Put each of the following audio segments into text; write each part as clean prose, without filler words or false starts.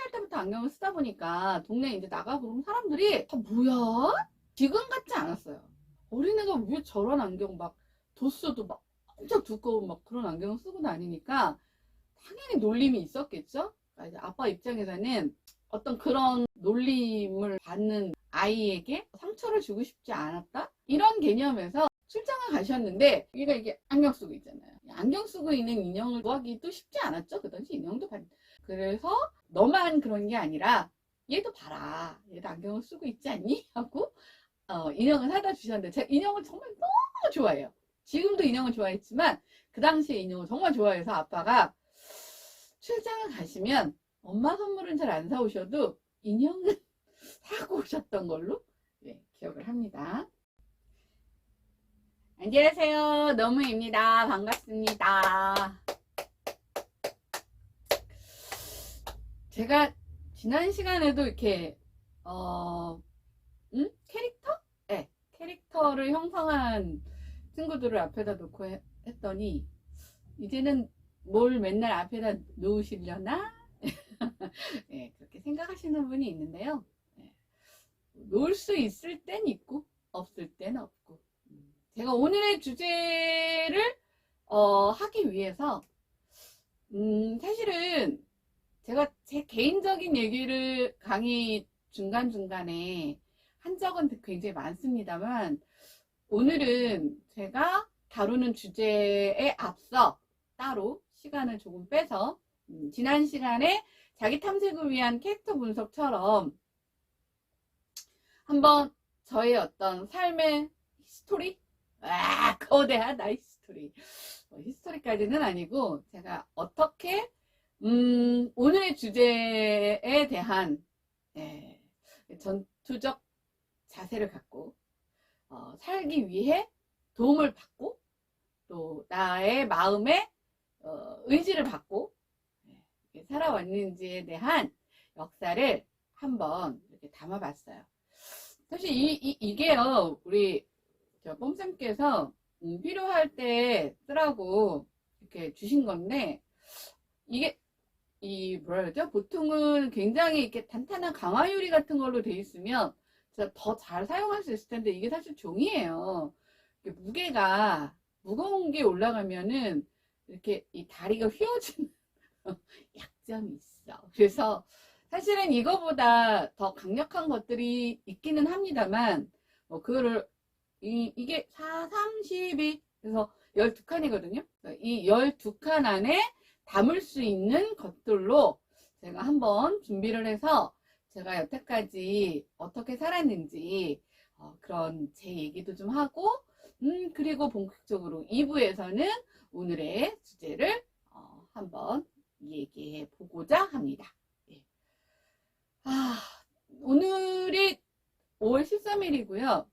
살 때부터 안경을 쓰다 보니까 동네에 이제 나가보면 사람들이 뭐야? 지금 같지 않았어요. 어린애가 왜 저런 안경 막 도수도 막 엄청 두꺼운 막 그런 안경을 쓰고 다니니까 당연히 놀림이 있었겠죠. 그러니까 이제 아빠 입장에서는 어떤 그런 놀림을 받는 아이에게 상처를 주고 싶지 않았다 이런 개념에서 출장을 가셨는데 얘가 이게 안경 쓰고 있잖아요. 안경 쓰고 있는 인형을 구하기도 쉽지 않았죠. 그 당시 인형도 그래서 너만 그런 게 아니라 얘도 봐라, 얘도 안경을 쓰고 있지 않니? 하고 인형을 사다 주셨는데 제가 인형을 정말 너무 좋아해요. 지금도 인형을 좋아했지만 그 당시에 인형을 정말 좋아해서 아빠가 출장을 가시면 엄마 선물은 잘 안 사오셔도 인형은 사고 오셨던 걸로 기억을 합니다. 안녕하세요. 너무입니다. 반갑습니다. 제가 지난 시간에도 이렇게 캐릭터? 네, 캐릭터를 형성한 친구들을 앞에다 놓고 했더니 이제는 뭘 맨날 앞에다 놓으시려나? 네, 그렇게 생각하시는 분이 있는데요. 네, 놓을 수 있을 땐 있고 없을 땐 없고, 제가 오늘의 주제를 하기 위해서 사실은 제가 제 개인적인 얘기를 강의 중간중간에 한 적은 굉장히 많습니다만 오늘은 제가 다루는 주제에 앞서 따로 시간을 조금 빼서 지난 시간에 자기 탐색을 위한 캐릭터 분석처럼 한번 저의 어떤 삶의 히스토리? 거대하다 히스토리. 히스토리까지는 아니고 제가 어떻게 오늘의 주제에 대한 전투적 자세를 갖고 살기 위해 도움을 받고 또 나의 마음에 의지를 받고 살아왔는지에 대한 역사를 한번 이렇게 담아봤어요. 사실 이게요, 우리 뽐쌤께서 필요할 때 쓰라고 이렇게 주신 건데, 이게 뭐라 그러죠? 보통은 굉장히 이렇게 탄탄한 강화유리 같은 걸로 돼 있으면 더 잘 사용할 수 있을 텐데, 이게 사실 종이에요. 무게가 무거운 게 올라가면은 이렇게 이 다리가 휘어지는 약점이 있어. 그래서 사실은 이거보다 더 강력한 것들이 있기는 합니다만, 그거를 이게 4, 32 그래서 12칸이거든요. 이 12칸 안에 담을 수 있는 것들로 제가 한번 준비를 해서 제가 여태까지 어떻게 살았는지 그런 제 얘기도 좀 하고, 그리고 본격적으로 2부에서는 오늘의 주제를 한번 얘기해 보고자 합니다. 오늘이 5월 13일이고요.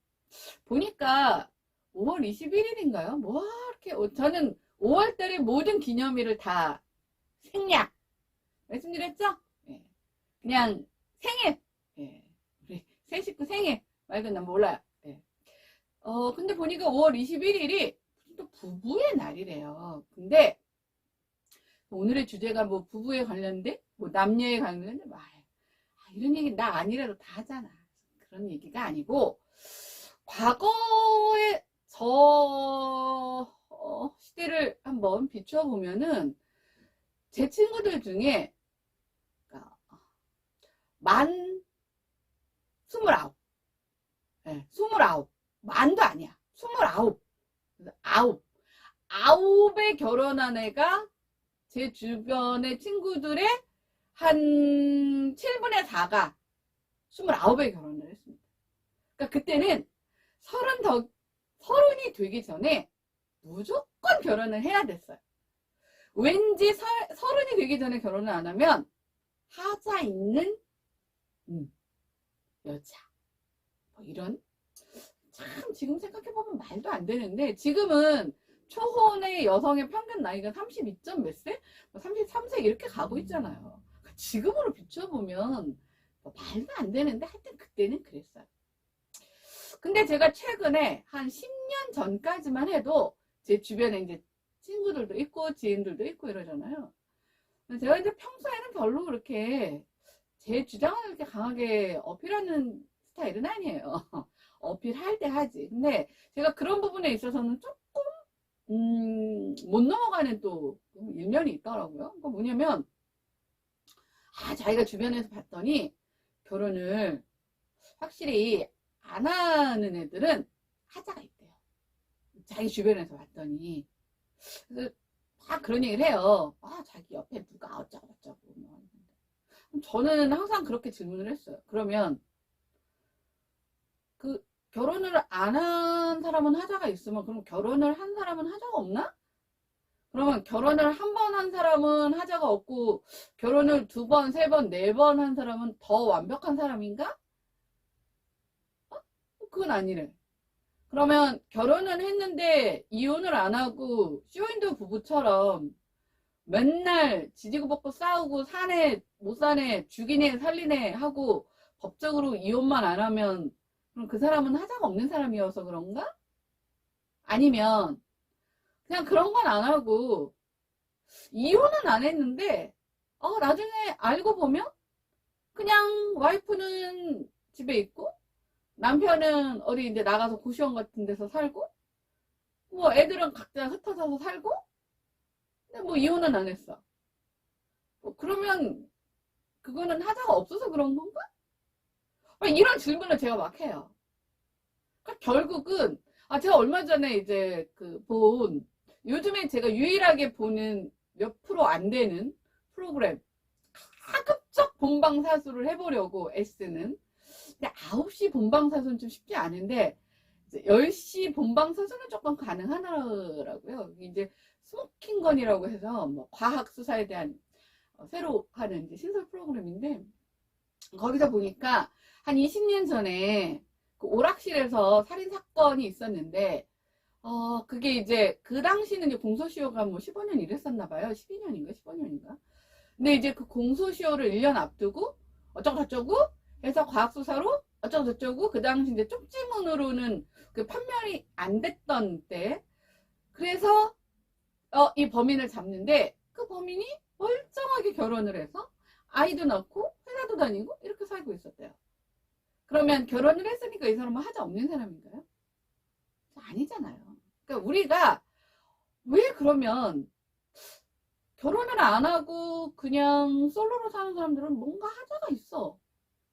보니까 5월 21일인가요? 뭐 이렇게 저는 5월달의 모든 기념일을 다 생략 말씀드렸죠? 그냥 생일, 우리 새 식구 생일 말고 난 몰라요. 근데 보니까 5월 21일이 또 부부의 날이래요. 근데 오늘의 주제가 뭐 부부에 관련된, 뭐 남녀에 관련된, 이런 얘기 나 아니라도 다 하잖아. 그런 얘기가 아니고, 과거의 저 시대를 한번 비추어 보면은 제 친구들 중에 만 29, 29, 만도 아니야. 29, 아홉에 결혼한 애가 제 주변의 친구들의 한 7분의 4가 29에 결혼을 했습니다. 그러니까 그때는 서른이 되기 전에 무조건 결혼을 해야 됐어요. 왠지 서른이 되기 전에 결혼을 안 하면 하자 있는 여자, 뭐 이런, 참 지금 생각해보면 말도 안 되는데, 지금은 초혼의 여성의 평균 나이가 32점 몇 세? 33세 이렇게 가고 있잖아요. 지금으로 비춰보면 말도 안 되는데 하여튼 그때는 그랬어요. 근데 제가 최근에 한 10년 전까지만 해도 제 주변에 이제 친구들도 있고 지인들도 있고 이러잖아요. 제가 이제 평소에는 별로 그렇게 제 주장을 이렇게 강하게 어필하는 스타일은 아니에요. 어필할 때 하지. 근데 제가 그런 부분에 있어서는 조금 못 넘어가는 또 일면이 있더라고요. 그러니까 뭐냐면 자기가 주변에서 봤더니 결혼을 확실히 안 하는 애들은 하자가 있대요. 자기 주변에서 봤더니. 그래서 다 그런 얘기를 해요. 자기 옆에 누가 어쩌고 저쩌고. 저는 항상 그렇게 질문을 했어요. 그러면 그 결혼을 안 한 사람은 하자가 있으면 그럼 결혼을 한 사람은 하자가 없나? 그러면 결혼을 한 번 한 사람은 하자가 없고 결혼을 2번, 3번, 4번 한 사람은 더 완벽한 사람인가? 그건 아니래. 그러면 결혼은 했는데 이혼을 안 하고 쇼윈도 부부처럼 맨날 지지고 볶고 싸우고 사네 못 사네 죽이네 살리네 하고 법적으로 이혼만 안 하면 그럼 그 사람은 하자가 없는 사람이어서 그런가? 아니면 그냥 그런 건 안 하고 이혼은 안 했는데 나중에 알고 보면 그냥 와이프는 집에 있고 남편은 어디 이제 나가서 고시원 같은 데서 살고 뭐 애들은 각자 흩어져서 살고 근데 뭐 이혼은 안 했어. 그러면 그거는 하자가 없어서 그런 건가? 이런 질문을 제가 막 해요. 그러니까 결국은 제가 얼마 전에 이제 요즘에 제가 유일하게 보는 몇 프로 안 되는 프로그램 가급적 본방사수를 해보려고 애쓰는 근데 9시 본방사수는 좀 쉽지 않은데 10시 본방사수는 조금 가능하더라고요. 이제 스모킹건이라고 해서 뭐 과학수사에 대한 새로 하는 이제 신설 프로그램인데 거기서 보니까 한 20년 전에 그 오락실에서 살인사건이 있었는데 그게 이제 그 당시는 이제 공소시효가 뭐 15년 이랬었나봐요. 12년인가 15년인가. 근데 이제 그 공소시효를 1년 앞두고 어쩌고저쩌고 해서 과학수사로 어쩌고저쩌고 그 당시 이제 쪽지문으로는 그 판명이 안 됐던 때 그래서 이 범인을 잡는데 그 범인이 멀쩡하게 결혼을 해서 아이도 낳고 회사도 다니고 이렇게 살고 있었대요. 그러면 결혼을 했으니까 이 사람은 하자 없는 사람인가요? 아니잖아요. 그러니까 우리가 왜 그러면 결혼을 안 하고 그냥 솔로로 사는 사람들은 뭔가 하자가 있어.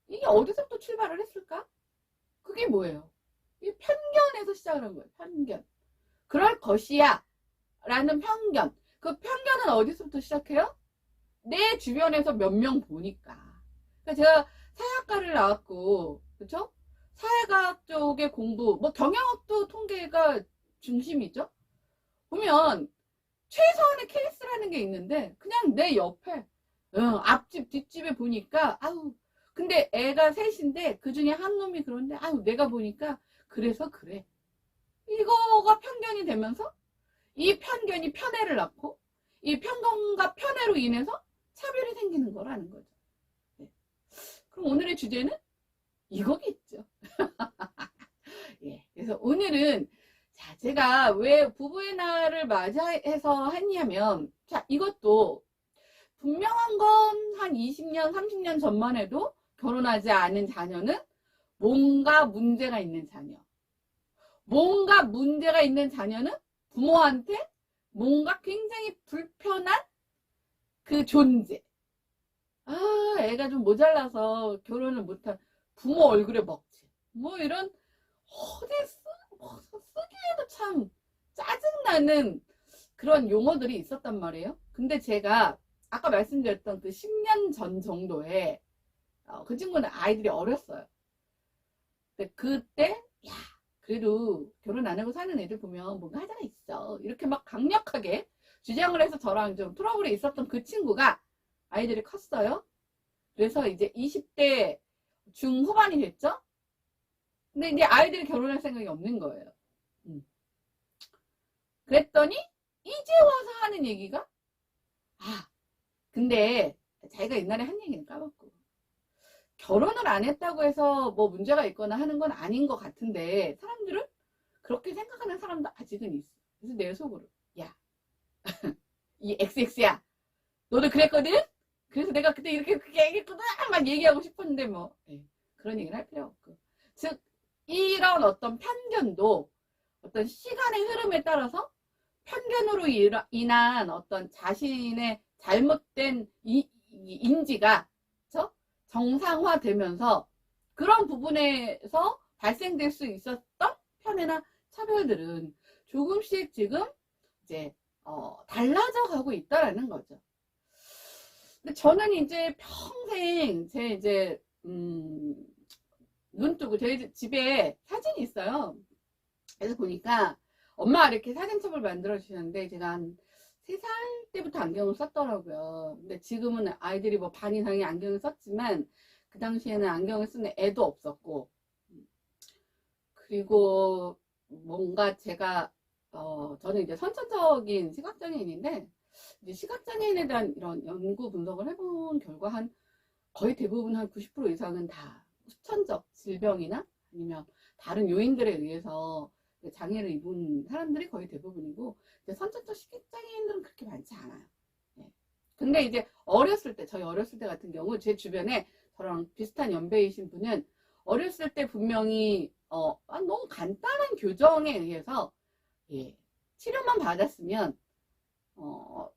이게 어디서부터 출발을 했을까? 그게 뭐예요? 이 편견에서 시작을 한 거예요. 편견. 그럴 것이야 라는 편견. 그 편견은 어디서부터 시작해요? 내 주변에서 몇 명 보니까. 그러니까 제가 사회학과를 나왔고, 그쵸? 사회과학 쪽의 공부, 뭐 경영학도 통계가 중심이죠? 보면 최소한의 케이스라는 게 있는데 그냥 내 옆에 앞집 뒷집에 보니까 근데 애가 셋인데 그 중에 한 놈이 그런데 내가 보니까 그래서 그래 이거가 편견이 되면서 이 편견이 편애를 낳고 이 편견과 편애로 인해서 차별이 생기는 거라는 거죠. 네. 그럼 오늘의 주제는 이거겠죠. 예, 그래서 오늘은 제가 왜 부부의 날을 맞이해서 했냐면 이것도 분명한 건 한 20년 30년 전만 해도 결혼하지 않은 자녀는 뭔가 문제가 있는 자녀, 뭔가 문제가 있는 자녀는 부모한테 뭔가 굉장히 불편한 그 존재. 애가 좀 모자라서 결혼을 못한 부모 얼굴에 먹지. 뭐 이런 쓰기에도 참 짜증나는 그런 용어들이 있었단 말이에요. 근데 제가 아까 말씀드렸던 그 10년 전 정도에 그 친구는 아이들이 어렸어요. 근데 그때 그래도 결혼 안 하고 사는 애들 보면 뭔가 하자가 있어. 이렇게 막 강력하게 주장을 해서 저랑 좀 트러블이 있었던 그 친구가 아이들이 컸어요. 그래서 이제 20대 중후반이 됐죠. 근데 이제 아이들이 결혼할 생각이 없는 거예요. 그랬더니 이제 와서 하는 얘기가 근데 자기가 옛날에 한 얘기는 까먹고 결혼을 안 했다고 해서 뭐 문제가 있거나 하는 건 아닌 것 같은데 사람들은 그렇게 생각하는 사람도 아직은 있어. 그래서 내 속으로 야 이 XX야 너도 그랬거든? 그래서 내가 그때 이렇게 얘기했구나 막 얘기하고 싶었는데 뭐 그런 얘기를 할 필요 없고, 즉 이런 어떤 편견도 어떤 시간의 흐름에 따라서 편견으로 인한 어떤 자신의 잘못된 인지가 정상화되면서 그런 부분에서 발생될 수 있었던 편애나 차별들은 조금씩 지금 이제 달라져 가고 있다라는 거죠. 근데 저는 이제 평생 제 이제 눈 뜨고 제 집에 사진이 있어요. 그래서 보니까 엄마가 이렇게 사진첩을 만들어 주셨는데 제가 한 3살 때부터 안경을 썼더라고요. 근데 지금은 아이들이 뭐 반 이상이 안경을 썼지만 그 당시에는 안경을 쓰는 애도 없었고, 그리고 뭔가 제가 저는 이제 선천적인 시각장애인인데, 이제 시각장애인에 대한 이런 연구 분석을 해본 결과 거의 대부분 한 90% 이상은 다 후천적 질병이나 아니면 다른 요인들에 의해서 장애를 입은 사람들이 거의 대부분이고, 선천적 시각장애인들은 그렇게 많지 않아요. 근데 이제 저희 어렸을 때 같은 경우 제 주변에 저랑 비슷한 연배이신 분은 어렸을 때 분명히 너무 간단한 교정에 의해서 치료만 받았으면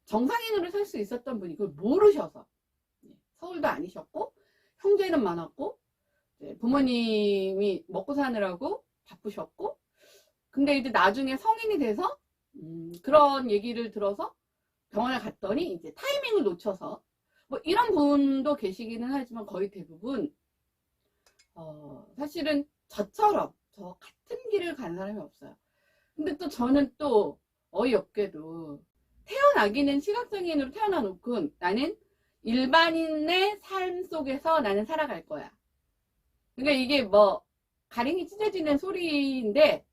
정상인으로 살 수 있었던 분이 그걸 모르셔서, 서울도 아니셨고 형제는 많았고 부모님이 먹고 사느라고 바쁘셨고, 근데 이제 나중에 성인이 돼서 그런 얘기를 들어서 병원에 갔더니 이제 타이밍을 놓쳐서 뭐 이런 분도 계시기는 하지만 거의 대부분 사실은 저처럼 저 같은 길을 간 사람이 없어요. 근데 또 저는 또 어이없게도 태어나기는 시각장애인으로 태어나 놓고 나는 일반인의 삶 속에서 나는 살아갈 거야. 그러니까 이게 뭐 가랭이 찢어지는 소리인데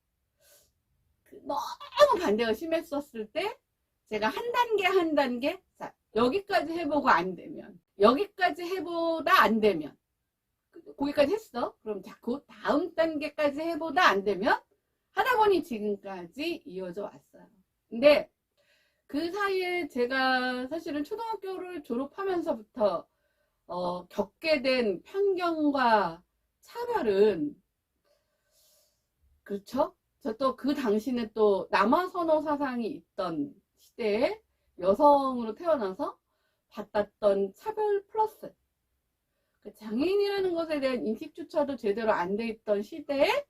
너무 반대가 심했었을 때 제가 한 단계 한 단계, 자, 여기까지 해보고 안 되면, 여기까지 해보다 안 되면, 거기까지 했어. 그럼 자, 그 다음 단계까지 해보다 안 되면 하다 보니 지금까지 이어져 왔어요. 근데 그 사이에 제가 사실은 초등학교를 졸업하면서부터 겪게 된 편견과 차별은, 그렇죠? 저 또 그 당시는 또 남아선호 사상이 있던 시대에 여성으로 태어나서 받았던 차별 플러스 장애인이라는 것에 대한 인식조차도 제대로 안 돼 있던 시대에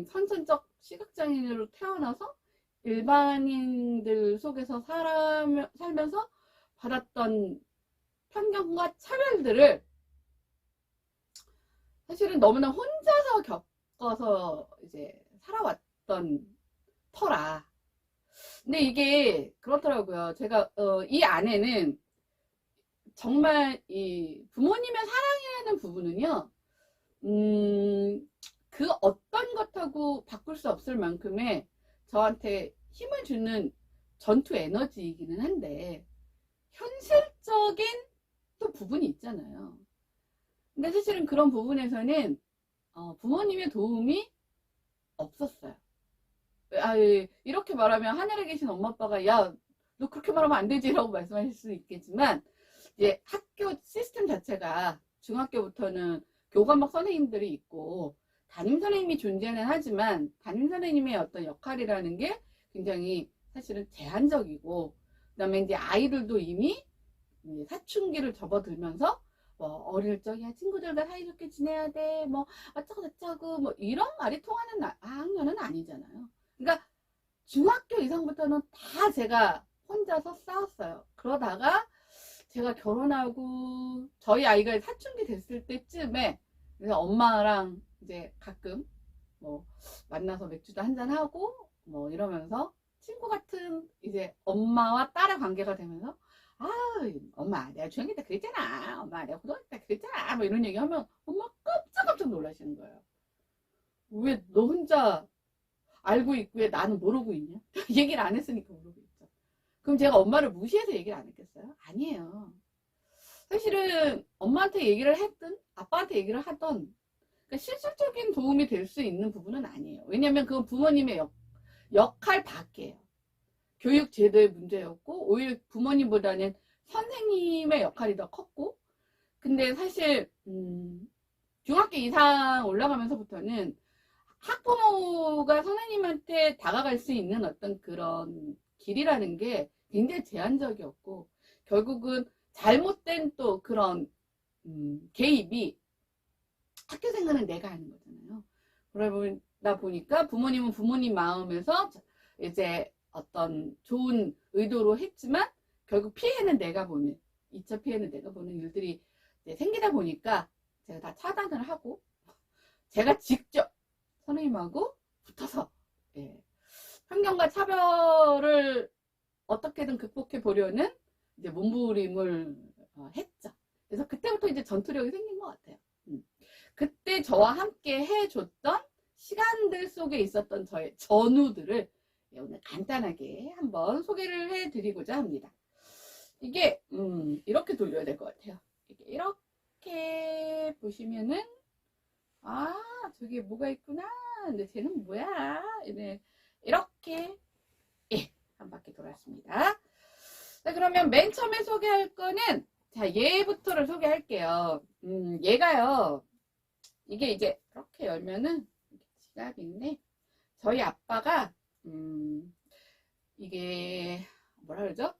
선천적 시각장애인으로 태어나서 일반인들 속에서 살면서 받았던 편견과 차별들을 사실은 너무나 혼자서 겪어서 이제 살아왔던 터라. 근데 이게 그렇더라고요. 제가 이 안에는 정말 이 부모님의 사랑이라는 부분은요, 그 어떤 것하고 바꿀 수 없을 만큼의 저한테 힘을 주는 전투 에너지이기는 한데, 현실적인 또 부분이 있잖아요. 근데 사실은 그런 부분에서는 부모님의 도움이 없었어요. 이렇게 말하면 하늘에 계신 엄마 아빠가 야, 너 그렇게 말하면 안 되지 라고 말씀하실 수 있겠지만, 이제 학교 시스템 자체가 중학교부터는 교과목 선생님들이 있고 담임 선생님이 존재는 하지만 담임 선생님의 어떤 역할이라는 게 굉장히 사실은 제한적이고, 그 다음에 이제 아이들도 이미 사춘기를 접어들면서 뭐 어릴 적이야 친구들과 사이좋게 지내야 돼, 뭐 어쩌고 저쩌고 뭐 이런 말이 통하는 학년은 아니잖아요. 그러니까 중학교 이상부터는 다 제가 혼자서 싸웠어요. 그러다가 제가 결혼하고 저희 아이가 사춘기 됐을 때쯤에, 그래서 엄마랑 이제 가끔 뭐 만나서 맥주도 한잔하고 뭐 이러면서 친구 같은 이제 엄마와 딸의 관계가 되면서, 아, 엄마 내가 중학교 때 그랬잖아, 엄마 내가 고등학교 때 그랬잖아, 뭐 이런 얘기하면 엄마 깜짝깜짝 놀라시는 거예요. 왜 너 혼자 알고 있고 왜 나는 모르고 있냐? 얘기를 안 했으니까 모르고 있죠. 그럼 제가 엄마를 무시해서 얘기를 안 했겠어요? 아니에요. 사실은 엄마한테 얘기를 했든 아빠한테 얘기를 하던, 그러니까 실질적인 도움이 될 수 있는 부분은 아니에요. 왜냐하면 그건 부모님의 역할 밖이에요. 교육 제도의 문제였고, 오히려 부모님보다는 선생님의 역할이 더 컸고, 근데 사실 중학교 이상 올라가면서부터는 학부모가 선생님한테 다가갈 수 있는 어떤 그런 길이라는 게 굉장히 제한적이었고, 결국은 잘못된 또 그런 개입이 학교 생활은 내가 하는 거잖아요. 그러다 보니까 부모님은 부모님 마음에서 이제 어떤 좋은 의도로 했지만 결국 피해는 내가 보는, 2차 피해는 내가 보는 일들이 생기다 보니까 제가 다 차단을 하고, 제가 직접 선생님하고 붙어서, 예, 편견과 차별을 어떻게든 극복해 보려는 이제 몸부림을 했죠. 그래서 그때부터 이제 전투력이 생긴 것 같아요. 그때 저와 함께 해줬던 시간들 속에 있었던 저의 전우들을 오늘 간단하게 한번 소개를 해드리고자 합니다. 이게 이렇게 돌려야 될 것 같아요. 이렇게 보시면은, 아, 저기 뭐가 있구나. 근데 쟤는 뭐야? 이렇게, 예, 한 바퀴 돌았습니다. 자, 그러면 맨 처음에 소개할 거는, 자, 얘부터를 소개할게요. 얘가요, 이게 이제 이렇게 열면은 지갑인데, 저희 아빠가 이게 뭐라 그러죠?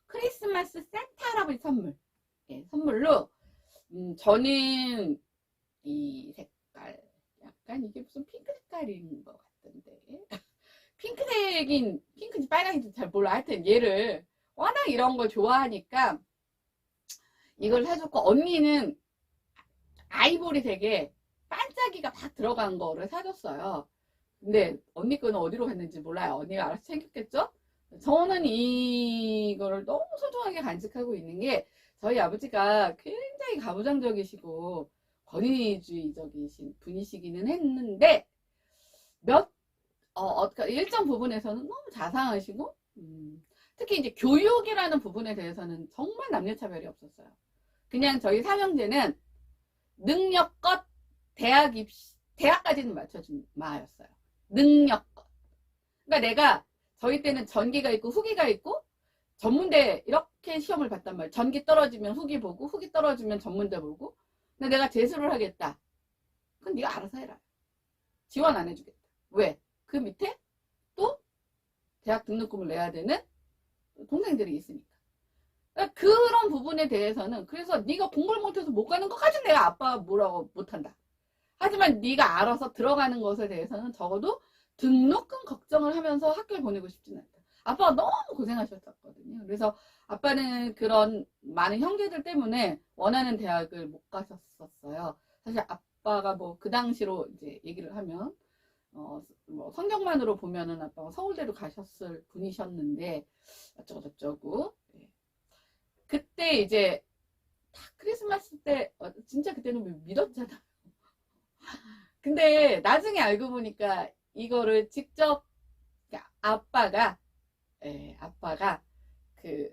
크리스마스 산타 할아버지 선물, 예, 선물로 저는 이 색깔, 약간 이게 무슨 핑크 색깔인 것 같던데, 핑크색인, 핑크인지 빨간인지 잘 몰라. 하여튼 얘를 워낙 이런 걸 좋아하니까 이걸 사줬고, 언니는 아이보리색에 반짝이가 막 들어간 거를 사줬어요. 근데 언니 거는 어디로 갔는지 몰라요. 언니가 알아서 챙겼겠죠? 저는 이거를 너무 소중하게 간직하고 있는 게, 저희 아버지가 굉장히 가부장적이시고 권위주의적이신 분이시기는 했는데, 일정 부분에서는 너무 자상하시고, 특히 이제 교육이라는 부분에 대해서는 정말 남녀차별이 없었어요. 그냥 저희 삼형제는 능력껏 대학까지는 맞춰준 마였어요. 능력껏. 그러니까 내가, 저희 때는 전기가 있고 후기가 있고 전문대 이렇게 시험을 봤단 말이에요. 전기 떨어지면 후기 보고, 후기 떨어지면 전문대 보고. 근데 내가 재수를 하겠다. 그건 네가 알아서 해라. 지원 안 해주겠다. 왜? 그 밑에 또 대학 등록금을 내야 되는 동생들이 있으니까. 그러니까 그런 부분에 대해서는, 그래서 네가 공부를 못해서 못 가는 것까지 내가 아빠 뭐라고 못한다. 하지만 네가 알아서 들어가는 것에 대해서는 적어도 등록금 걱정을 하면서 학교에 보내고 싶지는 않다. 아빠가 너무 고생하셨었거든요. 그래서 아빠는 그런 많은 형제들 때문에 원하는 대학을 못 가셨었어요. 사실 아빠가 뭐 그 당시로 이제 얘기를 하면 뭐 성적만으로 보면은 아빠가 서울대로 가셨을 분이셨는데 어쩌고저쩌고. 네. 그때 이제 크리스마스 때 진짜 그때는 믿었잖아. 근데 나중에 알고 보니까 이거를 직접 아빠가 그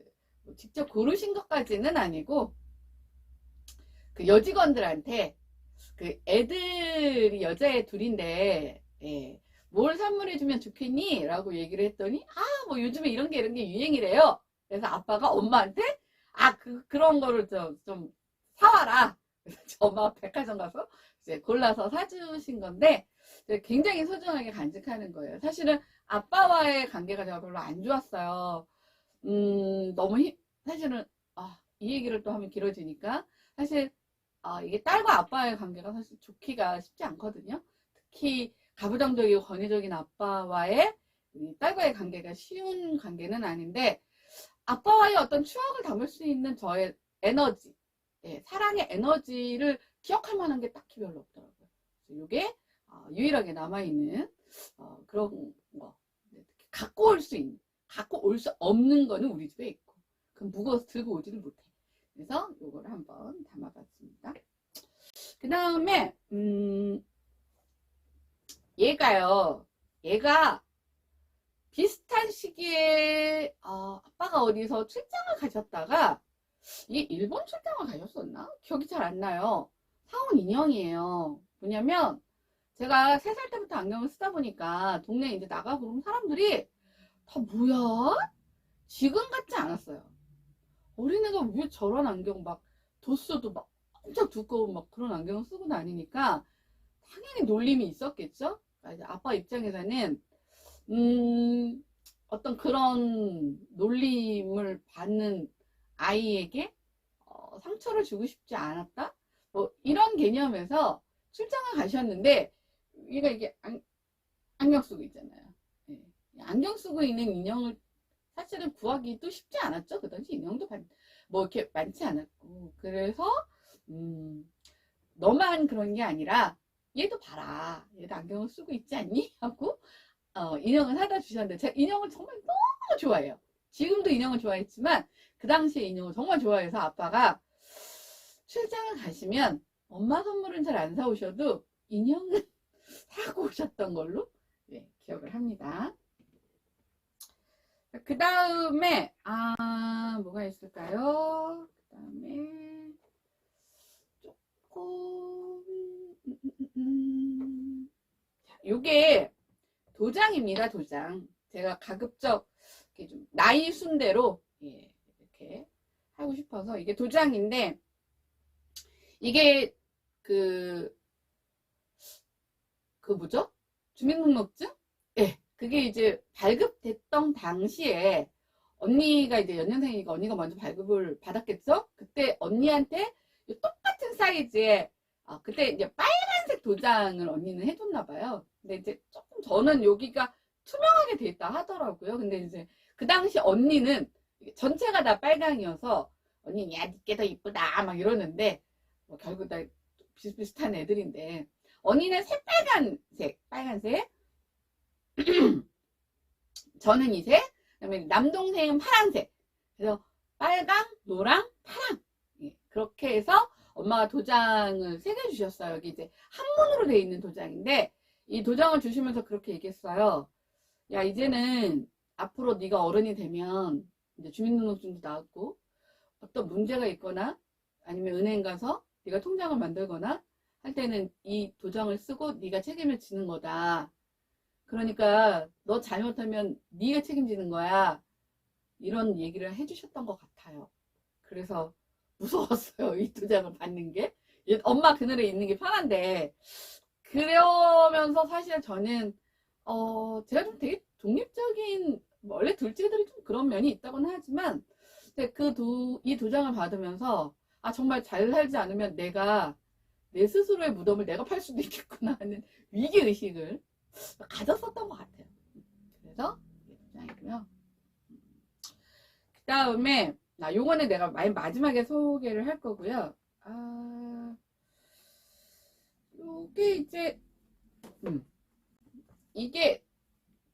직접 고르신 것까지는 아니고, 그 여직원들한테 그 애들이 여자애 둘인데, 예, 뭘 선물해주면 좋겠니? 라고 얘기를 했더니, 뭐 요즘에 이런 게 유행이래요. 그래서 아빠가 엄마한테 그런 거를 좀 사와라. 그래서 엄마가 백화점 가서 이제 골라서 사주신 건데, 굉장히 소중하게 간직하는 거예요. 사실은 아빠와의 관계가 제가 별로 안 좋았어요. 사실은 이 얘기를 또 하면 길어지니까, 사실 이게 딸과 아빠의 관계가 사실 좋기가 쉽지 않거든요. 특히 가부장적이고 권위적인 아빠와의 딸과의 관계가 쉬운 관계는 아닌데, 아빠와의 어떤 추억을 담을 수 있는 저의 에너지, 사랑의 에너지를 기억할 만한 게 딱히 별로 없더라고요. 이게 유일하게 남아있는 그런 거. 갖고 올 수 없는 거는 우리 집에 있고, 그럼 무거워서 들고 오지를 못해. 그래서 요거를 한번 담아봤습니다. 그 다음에 얘가 비슷한 시기에 아빠가 어디서 출장을 가셨다가, 이게 일본 출장을 가셨었나? 기억이 잘 안 나요. 사원 인형이에요. 뭐냐면 제가 3살 때부터 안경을 쓰다 보니까 동네에 이제 나가고 그러면 사람들이 다 뭐야? 지금 같지 않았어요. 어린애가 왜 저런 안경 막 도수도 막 엄청 두꺼운 막 그런 안경을 쓰고 다니니까 당연히 놀림이 있었겠죠. 그러니까 이제 아빠 입장에서는 어떤 그런 놀림을 받는 아이에게 상처를 주고 싶지 않았다. 뭐 이런 개념에서 출장을 가셨는데 얘가 이게 안경 쓰고 있잖아요. 예. 안경 쓰고 있는 인형을 사실은 구하기도 쉽지 않았죠. 그 당시 인형도 뭐 이렇게 많지 않았고. 그래서 너만 그런 게 아니라 얘도 봐라. 얘도 안경을 쓰고 있지 않니? 하고 인형을 사다 주셨는데 제가 인형을 정말 너무 좋아해요. 지금도 인형을 좋아했지만 그 당시에 인형을 정말 좋아해서 아빠가 출장을 가시면 엄마 선물은 잘 안 사오셔도 인형은 사고 오셨던 걸로 네, 기억을 합니다. 그 다음에 뭐가 있을까요? 그 다음에 조금 요게 도장입니다. 도장. 제가 가급적 이렇게 좀 나이 순대로 예, 이렇게 하고 싶어서 이게 도장인데 이게 그 뭐죠? 주민등록증? 예. 그게 이제 발급됐던 당시에 언니가 이제 연년생이니까 언니가 먼저 발급을 받았겠죠? 그때 언니한테 똑같은 사이즈의 그때 이제 빨간색 도장을 언니는 해줬나 봐요. 근데 이제 조금 저는 여기가 투명하게 돼 있다 하더라고요. 근데 이제 그 당시 언니는 전체가 다 빨강이어서 언니 야 니께 더 이쁘다 막 이러는데 뭐 결국 다 비슷비슷한 애들인데 언니는 빨간색 저는 이색, 그다음에 남동생은 파란색. 그래서 빨강, 노랑, 파랑. 예, 그렇게 해서 엄마가 도장을 3개 주셨어요. 여기 이제 한문으로 되어 있는 도장인데 이 도장을 주시면서 그렇게 얘기했어요. 야 이제는 앞으로 네가 어른이 되면 이제 주민등록증도 나왔고 어떤 문제가 있거나 아니면 은행 가서 네가 통장을 만들거나 할 때는 이 도장을 쓰고 네가 책임을 지는 거다. 그러니까 너 잘못하면 네가 책임지는 거야. 이런 얘기를 해주셨던 것 같아요. 그래서 무서웠어요. 이 도장을 받는 게. 엄마 그늘에 있는 게 편한데 그러면서 사실 저는 제가 좀 되게 독립적인 원래 둘째들이 좀 그런 면이 있다고는 하지만 이 도장을 받으면서 정말 잘 살지 않으면 내가 내 스스로의 무덤을 내가 팔 수도 있겠구나 하는 위기의식을 가졌었던 것 같아요. 그래서 도장이고요. 그 다음에 요거는 내가 마지막에 소개를 할 거고요. 요게 이제 이게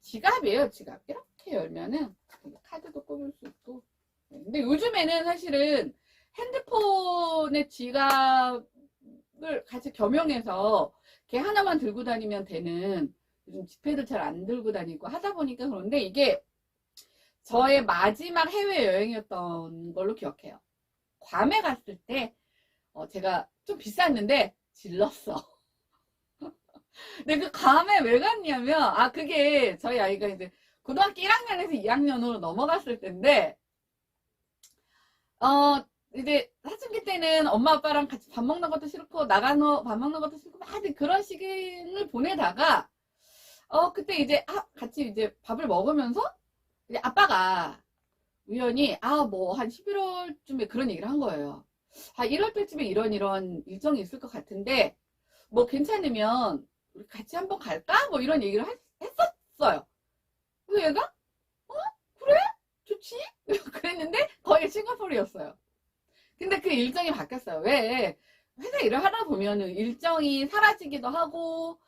지갑이에요. 지갑 이렇게 열면은 카드도 꼽을 수 있고. 근데 요즘에는 사실은 핸드폰에 지갑을 같이 겸용해서 걔 하나만 들고 다니면 되는 요즘 지폐도 잘 안 들고 다니고 하다 보니까 그런데 이게 저의 마지막 해외여행이었던 걸로 기억해요. 괌에 갔을 때 제가 좀 비쌌는데 질렀어. 근데 그 괌에 왜 갔냐면 그게 저희 아이가 이제 고등학교 1학년에서 2학년으로 넘어갔을 때인데 이제 사춘기 때는 엄마 아빠랑 같이 밥 먹는 것도 싫고 나가서 밥 먹는 것도 싫고 막 그런 시간을 보내다가 그때 이제 같이 이제 밥을 먹으면서 이제 아빠가 우연히 뭐 한 11월쯤에 그런 얘기를 한 거예요. 1월 때쯤에 이런 일정이 있을 것 같은데 뭐 괜찮으면 우리 같이 한번 갈까? 뭐 이런 얘기를 했었어요. 그래서 얘가 그래? 좋지? 그랬는데 거의 싱가포르였어요. 근데 그 일정이 바뀌었어요. 왜? 회사 일을 하다 보면은 일정이 사라지기도 하고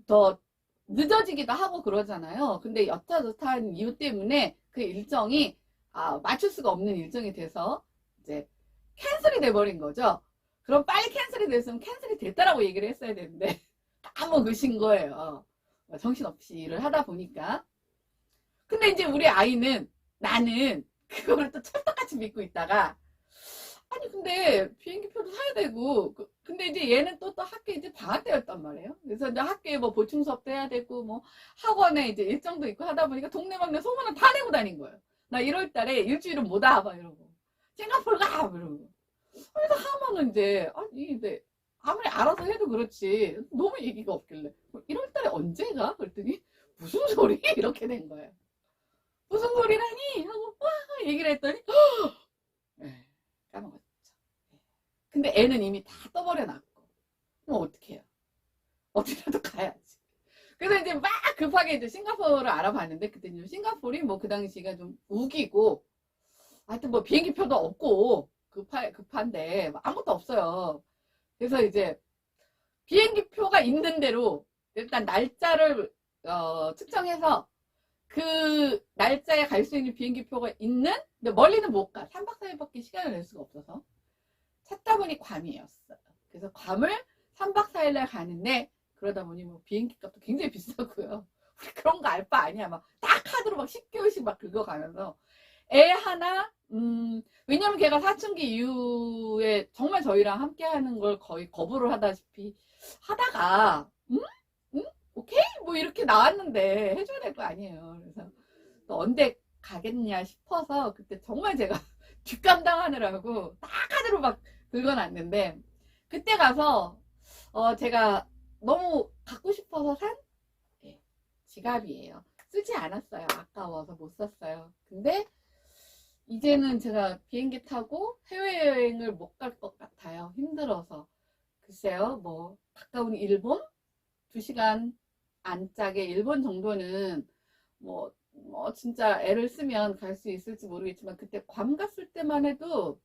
더 늦어지기도 하고 그러잖아요. 근데 여타저타한 이유 때문에 그 일정이 맞출 수가 없는 일정이 돼서 이제 캔슬이 돼버린 거죠. 그럼 빨리 캔슬이 됐으면 캔슬이 됐다라고 얘기를 했어야 되는데 까먹으신 거예요. 정신없이 일을 하다 보니까. 근데 이제 우리 아이는 나는 그거를 또 찰떡같이 믿고 있다가 근데 비행기표도 사야 되고 근데 이제 얘는 또 학교 이제 방학 때였단 말이에요. 그래서 이제 학교에 뭐 보충 수업도 해야 되고 뭐 학원에 이제 일정도 있고 하다 보니까 동네방네 소문을 다 내고 다닌 거예요. 나 1월 달에 일주일은 못 와 막 이러고 싱가포르 가! 이러고. 그래서 하면은 이제, 아니, 근데 아무리 알아서 해도 그렇지. 너무 얘기가 없길래. 1월 달에 언제 가? 그랬더니, 무슨 소리? 이렇게 된 거예요. 무슨 소리라니? 하고, 와! 얘기를 했더니, 네, 까먹었죠. 근데 애는 이미 다 떠버려 놨고. 그럼 어떡해요? 어디라도 가야지. 그래서 이제 막 급하게 이제 싱가포르를 알아봤는데, 그때 이제 싱가포르이 뭐 그 당시가 좀 우기고, 하여튼 뭐 비행기표도 없고, 급한데, 뭐 아무것도 없어요. 그래서 이제 비행기표가 있는 대로 일단 날짜를, 측정해서 그 날짜에 갈 수 있는 비행기표가 있는, 근데 멀리는 못 가. 3박 4일밖에 시간을 낼 수가 없어서. 찾다 보니 괌이었어요. 그래서 괌을 3박 4일날 가는데, 그러다 보니 뭐 비행기 값도 굉장히 비싸고요. 우리 그런 거 알 바 아니야. 막 다 카드로 막 10개월씩 막 긁어가면서. 애 하나, 왜냐면 걔가 사춘기 이후에 정말 저희랑 함께 하는 걸 거의 거부를 하다시피 하다가, 응? 오케이? 뭐 이렇게 나왔는데 해줘야 될 거 아니에요. 그래서 또 언제 가겠냐 싶어서 그때 정말 제가 뒷감당하느라고 다 카드로 막 긁어놨는데, 그때 가서 제가 너무 갖고 싶어서 산 지갑이에요. 쓰지 않았어요. 아까워서 못 샀어요. 근데 이제는 제가 비행기 타고 해외여행을 못 갈 것 같아요. 힘들어서. 글쎄요, 뭐 가까운 일본? 2시간 안짝의 일본 정도는 뭐 진짜 애를 쓰면 갈 수 있을지 모르겠지만, 그때 괌 갔을 때만 해도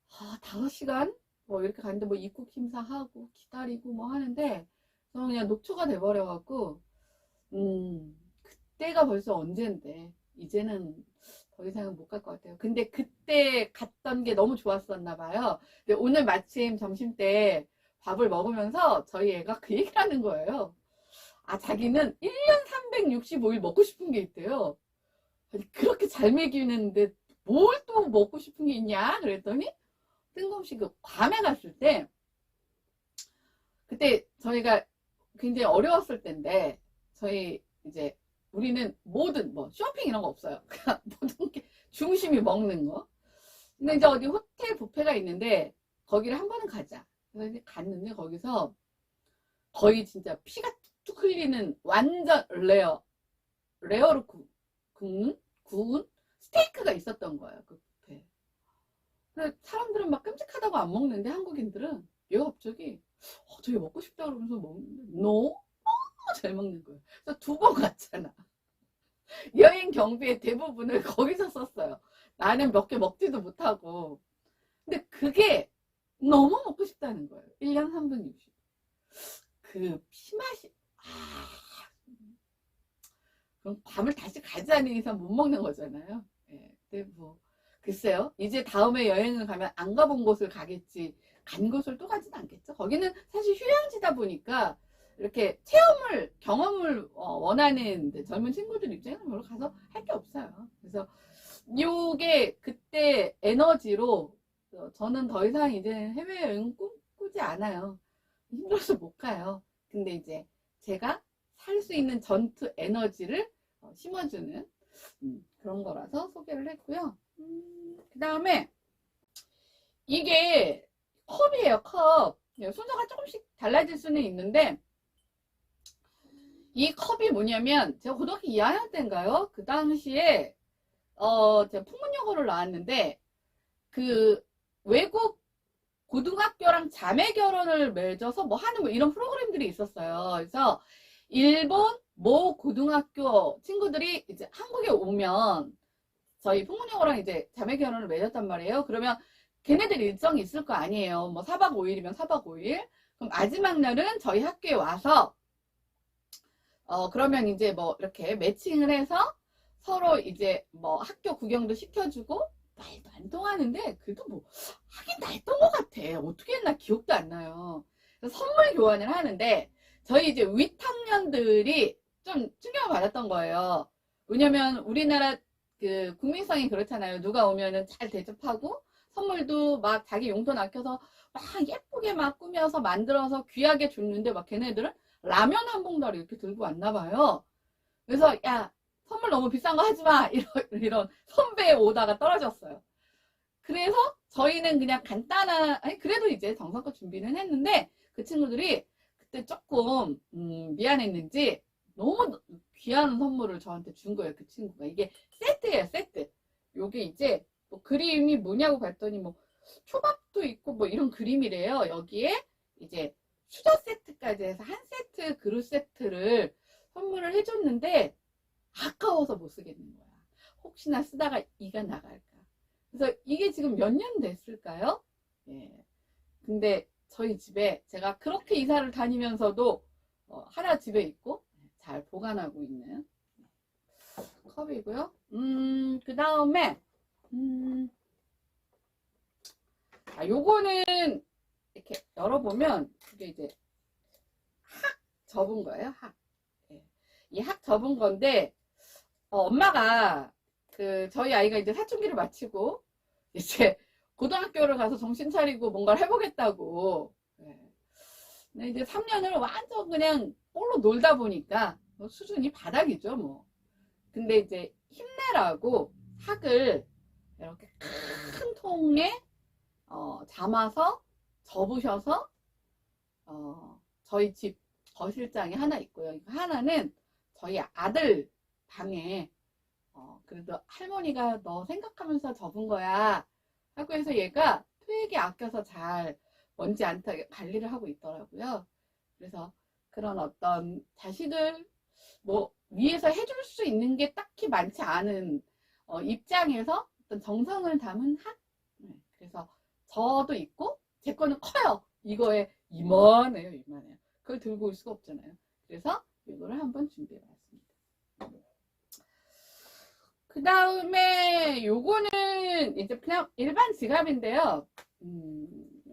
5시간? 뭐 이렇게 갔는데 뭐 입국 심사하고 기다리고 뭐 하는데 저는 그냥 녹초가 돼버려갖고, 그때가 벌써 언젠데 이제는 더 이상은 못 갈 것 같아요. 근데 그때 갔던 게 너무 좋았었나 봐요. 근데 오늘 마침 점심 때 밥을 먹으면서 저희 애가 그 얘기를 하는 거예요. 자기는 1년 365일 먹고 싶은 게 있대요. 아니, 그렇게 잘 먹이는데 뭘 또 먹고 싶은 게 있냐? 그랬더니 뜬금없이 그 괌에 갔을 때, 그때 저희가 굉장히 어려웠을 때인데, 저희 이제 우리는 모든 뭐 쇼핑 이런 거 없어요. 그냥 모든 게 중심이 먹는 거. 근데 이제 어디 호텔 뷔페가 있는데 거기를 한 번은 가자. 그래서 이제 갔는데 거기서 거의 진짜 피가 툭툭 흘리는 완전 레어로 구운 스테이크가 있었던 거예요. 그 뷔페. 근데 사람들은 막 끔찍하다고 안 먹는데 한국인들은 얘가 갑자기 저기 먹고 싶다 그러면서 먹는데 너무 잘 먹는 거예요. 그래서 2번 갔잖아. 여행 경비의 대부분을 거기서 썼어요. 나는 몇 개 먹지도 못하고. 근데 그게 너무 먹고 싶다는 거예요. 1년 360. 그 피맛이, 그럼 밤을 다시 가지 않는 이상 못 먹는 거잖아요. 예, 근데 뭐 글쎄요. 이제 다음에 여행을 가면 안 가본 곳을 가겠지, 간 곳을 또 가진 않겠죠. 거기는 사실 휴양지다 보니까 이렇게 경험을 원하는 젊은 친구들 입장에서 별로 가서 할 게 없어요. 그래서 요게 그때 에너지로 저는 더 이상 이제 해외여행 꿈꾸지 않아요. 힘들어서 못 가요. 근데 이제 제가 살 수 있는 전투 에너지를 심어주는 그런 거라서 소개를 했고요. 그 다음에 이게 컵이에요. 컵. 순서가 조금씩 달라질 수는 있는데, 이 컵이 뭐냐면 제가 고등학교 2학년 때인가요? 그 당시에 제가 풍문여고를 나왔는데 그 외국 고등학교랑 자매 결혼을 맺어서 뭐 하는 뭐 이런 프로그램들이 있었어요. 그래서 일본 모 고등학교 친구들이 이제 한국에 오면 저희 풍문여고랑 이제 자매 결혼을 맺었단 말이에요. 그러면 걔네들 일정이 있을 거 아니에요. 뭐 4박 5일이면 4박 5일. 그럼 마지막 날은 저희 학교에 와서 그러면 이제 뭐 이렇게 매칭을 해서 서로 이제 뭐 학교 구경도 시켜주고, 말도 안 통하는데 그래도 뭐 하긴 다 했던 것 같아. 어떻게 했나 기억도 안 나요. 그래서 선물 교환을 하는데 저희 이제 윗학년들이 좀 충격을 받았던 거예요. 왜냐면 우리나라 그 국민성이 그렇잖아요. 누가 오면은 잘 대접하고 선물도 막 자기 용돈 아껴서 막 예쁘게 막 꾸며서 만들어서 귀하게 줬는데, 막 걔네들은 라면 한 봉다리 이렇게 들고 왔나 봐요. 그래서 야, 선물 너무 비싼 거 하지 마. 이런 선배의 오다가 떨어졌어요. 그래서 저희는 그냥 간단한, 아니, 그래도 이제 정성껏 준비는 했는데, 그 친구들이 그때 조금, 미안했는지, 너무 귀한 선물을 저한테 준 거예요, 그 친구가. 이게 세트예요, 세트. 요게 이제, 뭐 그림이 뭐냐고 봤더니, 뭐, 초밥도 있고, 뭐 이런 그림이래요. 여기에 이제 수저 세트까지 해서 한 세트, 그릇 세트를 선물을 해줬는데, 아까워서 못 쓰겠는 거야. 혹시나 쓰다가 이가 나갈까. 그래서 이게 지금 몇 년 됐을까요? 예. 근데 저희 집에 제가 그렇게 이사를 다니면서도 하나 집에 있고 잘 보관하고 있는 컵이고요. 그 다음에 요거는 이렇게 열어보면 이게 이제 학 접은 거예요. 학. 예. 이 학 접은 건데 엄마가 저희 아이가 이제 사춘기를 마치고 이제 고등학교를 가서 정신 차리고 뭔가를 해보겠다고. 네. 근데 이제 3년을 완전 그냥 홀로 놀다 보니까 뭐 수준이 바닥이죠, 뭐. 근데 이제 힘내라고 학을 이렇게 큰 통에 담아서 접으셔서 저희 집 거실장에 하나 있고요. 하나는 저희 아들 방에 그래도 할머니가 너 생각하면서 접은 거야 하고 해서 얘가 되게 아껴서 잘 먼지 안 타게 관리를 하고 있더라고요. 그래서 그런 어떤 자식을 뭐 위에서 해줄 수 있는 게 딱히 많지 않은 입장에서 어떤 정성을 담은 학. 그래서 저도 있고 제 거는 커요. 이거에 이만해요, 이만해요. 그걸 들고 올 수가 없잖아요. 그래서 이거를 한번 준비해 봤습니다. 그 다음에 요거는 이제 그냥 일반 지갑인데요.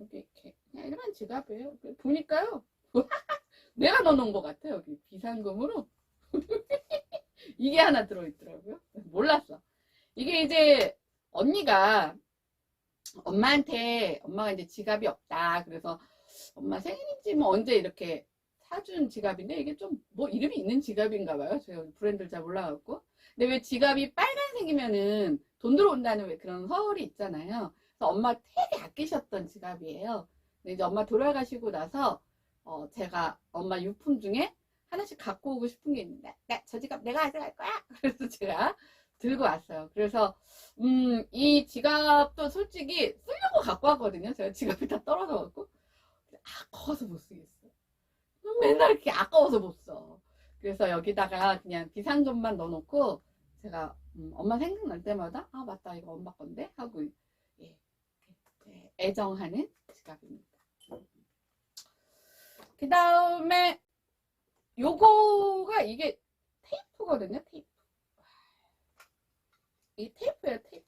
여기 이렇게 그냥 일반 지갑이에요. 보니까요. 내가 넣어놓은 것 같아요. 여기 비상금으로. 이게 하나 들어있더라고요. 몰랐어. 이게 이제 언니가 엄마가 이제 지갑이 없다. 그래서 엄마 생일인지 뭐 언제 이렇게 사준 지갑인데 이게 좀 뭐 이름이 있는 지갑인가 봐요. 제가 브랜드를 잘 몰라갖고. 근데 왜 지갑이 빨간색이면은 돈 들어온다는 왜 그런 설이 있잖아요. 그래서 엄마 되게 아끼셨던 지갑이에요. 근데 이제 엄마 돌아가시고 나서 제가 엄마 유품 중에 하나씩 갖고 오고 싶은 게 있는데 저 지갑 내가 가져갈 거야. 그래서 제가 들고 왔어요. 그래서 이 지갑도 솔직히 쓰려고 갖고 왔거든요. 제가 지갑이 다 떨어져갖고 아까워서 못 쓰겠어. 맨날 이렇게 아까워서 못 써. 그래서 여기다가 그냥 비상금만 넣어놓고 제가 엄마 생각날 때마다 아 맞다 이거 엄마 건데 하고 예, 애정하는 지갑입니다. 그 다음에 요거가 이게 테이프거든요. 테이프. 이 테이프예요. 테이프.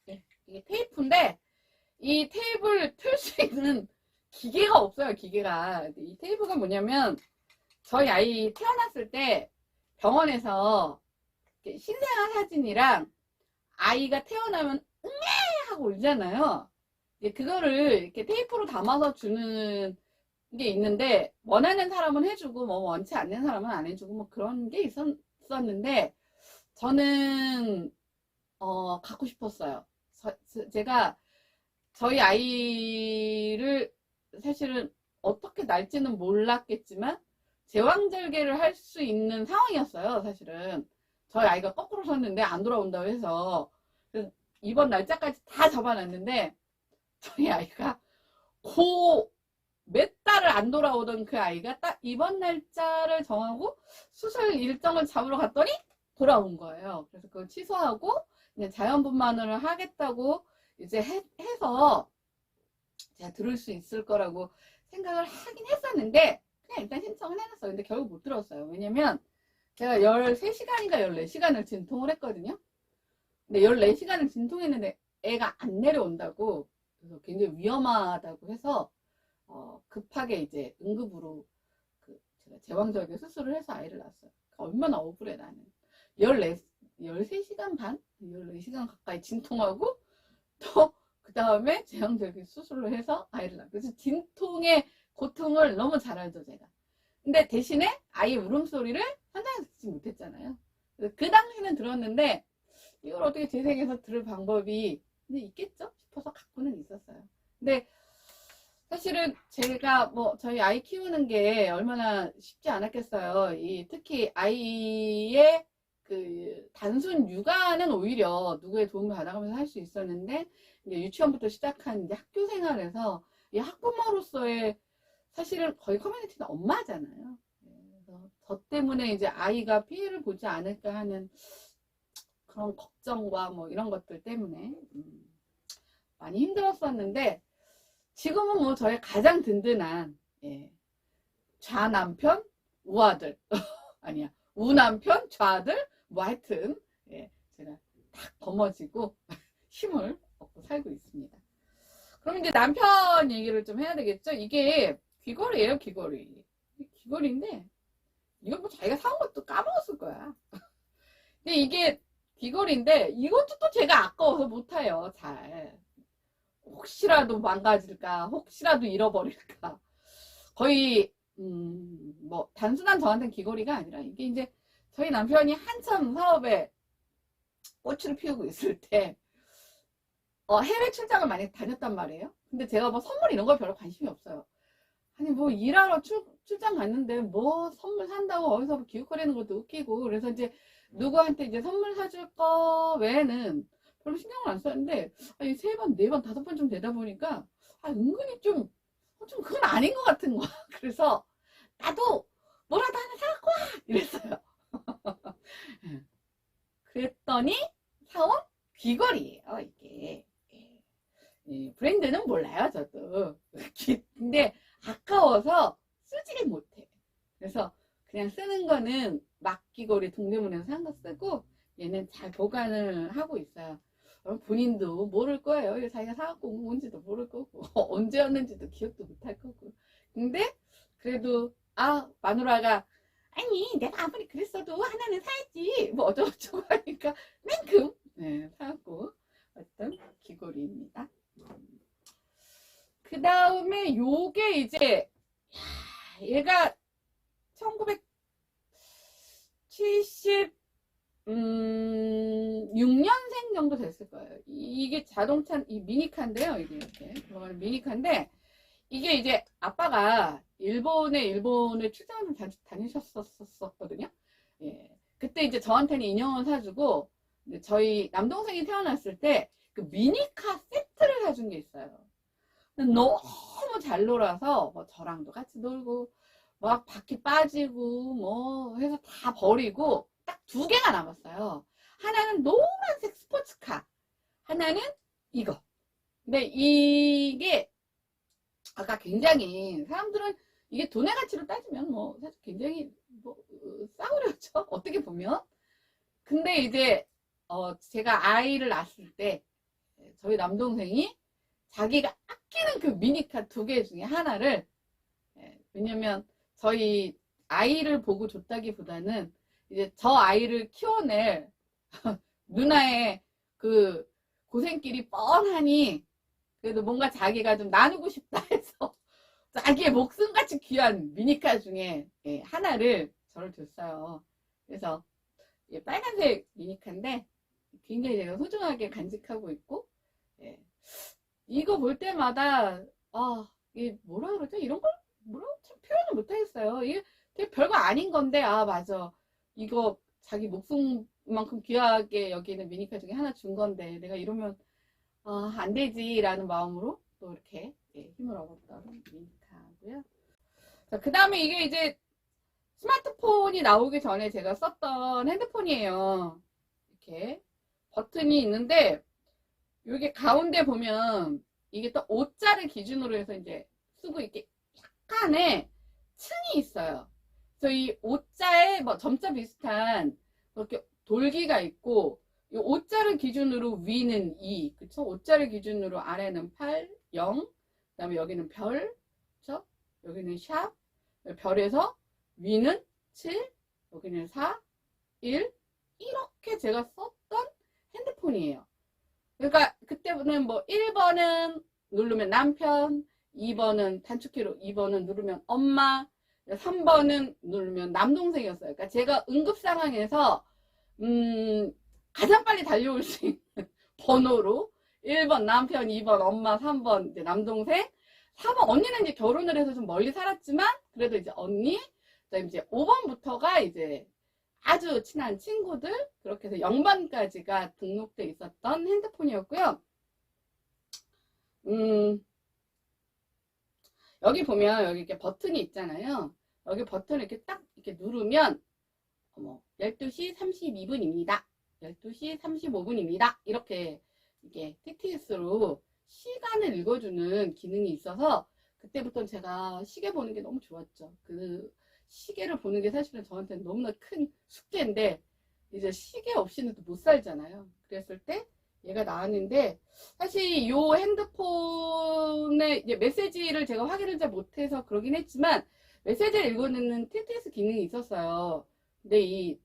네, 이게 테이프인데 이 테이프를 틀 수 있는 기계가 없어요. 기계가. 이 테이프가 뭐냐면 저희 아이 태어났을 때 병원에서 신생아 사진이랑 아이가 태어나면 응애 하고 울잖아요. 그거를 이렇게 테이프로 담아서 주는 게 있는데 제원하는 사람은 해주고 뭐 원치 않는 사람은 안 해주고 뭐 그런 게 있었는데 저는 갖고 싶었어요. 제가 저희 아이를 사실은 어떻게 날지는 몰랐겠지만 제왕절개를 할 수 있는 상황이었어요. 사실은 저희 아이가 거꾸로 섰는데 안 돌아온다고 해서 이번 날짜까지 다 잡아놨는데 저희 아이가 몇 달을 안 돌아오던 그 아이가 딱 이번 날짜를 정하고 수술 일정을 잡으러 갔더니 돌아온 거예요. 그래서 그걸 취소하고 그냥 자연분만을 하겠다고 이제 해서 제가 들을 수 있을 거라고 생각을 하긴 했었는데 그냥 일단 신청을 해놨어요. 근데 결국 못 들었어요. 왜냐면 제가 13시간인가 14시간을 진통을 했거든요. 근데 14시간을 진통했는데 애가 안 내려온다고 그래서 굉장히 위험하다고 해서 급하게 이제 응급으로 제가 제왕절개 수술을 해서 아이를 낳았어요. 얼마나 억울해 나는. 13시간 반? 14시간 가까이 진통하고 또 그 다음에 제왕절개 수술로 해서 아이를 낳았어요. 그래서 진통의 고통을 너무 잘 알죠 제가. 근데 대신에 아이 울음소리를 현장에서 듣지 못했잖아요. 그 당시는 들었는데 이걸 어떻게 재생해서 들을 방법이 있겠죠 싶어서 갖고는 있었어요. 근데 사실은 제가 뭐 저희 아이 키우는 게 얼마나 쉽지 않았겠어요. 특히 아이의 그 단순 육아는 오히려 누구의 도움을 받아가면서 할 수 있었는데, 이제 유치원부터 시작한 이제 학교 생활에서 이 학부모로서의 사실은 거의 커뮤니티는 엄마잖아요. 그래서 저 때문에 이제 아이가 피해를 보지 않을까 하는 그런 걱정과 뭐 이런 것들 때문에 많이 힘들었었는데, 지금은 뭐 저의 가장 든든한 좌남편 우아들 아니야 우남편 좌들 뭐 하여튼 제가 딱 거머쥐고 힘을 얻고 살고 있습니다. 그럼 이제 남편 얘기를 좀 해야 되겠죠. 이게 귀걸이에요. 귀걸이인데 이거 뭐 자기가 사온 것도 까먹었을 거야. 근데 이게 귀걸이인데 이것도 또 제가 아까워서 못해요. 잘 혹시라도 망가질까, 혹시라도 잃어버릴까. 거의 뭐 단순한 저한테는 귀걸이가 아니라 이게 이제 저희 남편이 한참 사업에 꽃을 피우고 있을 때 해외 출장을 많이 다녔단 말이에요. 근데 제가 뭐 선물 이런 거 별로 관심이 없어요. 아니 뭐 일하러 출장 갔는데 뭐 선물 산다고 어디서 기웃거리는 것도 웃기고, 그래서 이제 누구한테 이제 선물 사줄 거 외에는 별로 신경을 안 썼는데, 아니 3번, 4번, 5번쯤 되다 보니까 은근히 좀 그건 아닌 것 같은 거야. 그래서 나도 뭐라도 하나 사갖고 와! 이랬어요. 그랬더니 사온 귀걸이에요, 이게. 브랜드는 몰라요, 저도. 근데 아까워서 쓰지를 못해. 그래서 그냥 쓰는 거는 막귀걸이 동대문에서 산 거 쓰고, 얘는 잘 보관을 하고 있어요. 본인도 모를 거예요. 자기가 사갖고 온 건지도 모를 거고 언제였는지도 기억도 못할 거고. 근데 그래도 마누라가 아니 내가 아무리 그랬어도 하나는 사야지 뭐 어쩌고저쩌고 하니까 맨큼 사갖고 어떤 귀걸이입니다. 그 다음에 요게 이제 얘가 1976년생 정도 됐을 거예요. 이게 자동차 이 미니카인데요. 이게 이렇게 들어가는 미니카인데, 이게 이제 아빠가 일본을 출장을 좀 다니셨었거든요. 그때 이제 저한테는 인형을 사주고, 저희 남동생이 태어났을 때 그 미니카 세트를 사준 게 있어요. 너무 잘 놀아서 뭐 저랑도 같이 놀고 막 바퀴 빠지고 뭐 해서 다 버리고 딱 2개가 남았어요. 하나는 노란색 스포츠카, 하나는 이거. 근데 이게 아까 굉장히 사람들은 이게 돈의 가치로 따지면 뭐 사실 굉장히 뭐 싸구려죠, 어떻게 보면. 근데 이제 제가 아이를 낳았을 때 저희 남동생이 자기가 아끼는 그 미니카 2개 중에 하나를, 왜냐면 저희 아이를 보고 줬다기보다는 이제 저 아이를 키워낼 누나의 그 고생길이 뻔하니 그래도 뭔가 자기가 좀 나누고 싶다 해서 자기의 목숨같이 귀한 미니카 중에 하나를 저를 줬어요. 그래서 빨간색 미니카인데 굉장히 제가 소중하게 간직하고 있고, 이거 볼 때마다 이게 뭐라 그러죠? 이런 걸 뭐라고 참 표현을 못하겠어요. 이게 되게 별거 아닌 건데 맞아, 이거 자기 목숨만큼 귀하게 여기는 미니카 중에 하나 준 건데 내가 이러면 안 되지 라는 마음으로 또 이렇게 힘을 얻었던 미니카고요. 그 다음에 이게 이제 스마트폰이 나오기 전에 제가 썼던 핸드폰이에요. 이렇게 버튼이 있는데 여기 가운데 보면 이게 또 O자를 기준으로 해서 이제 쓰고 이렇게 약간의 층이 있어요. 그래서 이 O자에 뭐 점자 비슷한 이렇게 돌기가 있고, 이 O자를 기준으로 위는 2, 그쵸? O자를 기준으로 아래는 8, 0, 그 다음에 여기는 별, 그쵸? 여기는 샵, 별에서 위는 7, 여기는 4, 1, 이렇게 제가 썼던 핸드폰이에요. 그러니까 그때는 뭐 1번은 누르면 남편, 2번은 단축키로 2번은 누르면 엄마, 3번은 누르면 남동생이었어요. 그러니까 제가 응급 상황에서 가장 빨리 달려올 수 있는 번호로 1번 남편, 2번 엄마, 3번 이제 남동생, 4번 언니는 이제 결혼을 해서 좀 멀리 살았지만 그래도 이제 언니, 그다음에 이제 5번부터가 이제 아주 친한 친구들, 그렇게 해서 0번까지가 등록돼 있었던 핸드폰이었고요. 여기 보면 여기 이렇게 버튼이 있잖아요. 여기 버튼을 이렇게 딱 이렇게 누르면 12시 32분입니다. 12시 35분입니다. 이렇게 이게 TTS로 시간을 읽어주는 기능이 있어서 그때부터 제가 시계 보는 게 너무 좋았죠. 그 시계를 보는 게 사실은 저한테는 너무나 큰 숙제인데 이제 시계 없이는 또 못 살잖아요. 그랬을 때 얘가 나왔는데 사실 이 핸드폰에 이제 메시지를 제가 확인을 잘 못해서 그러긴 했지만 메시지를 읽어내는 TTS 기능이 있었어요. 근데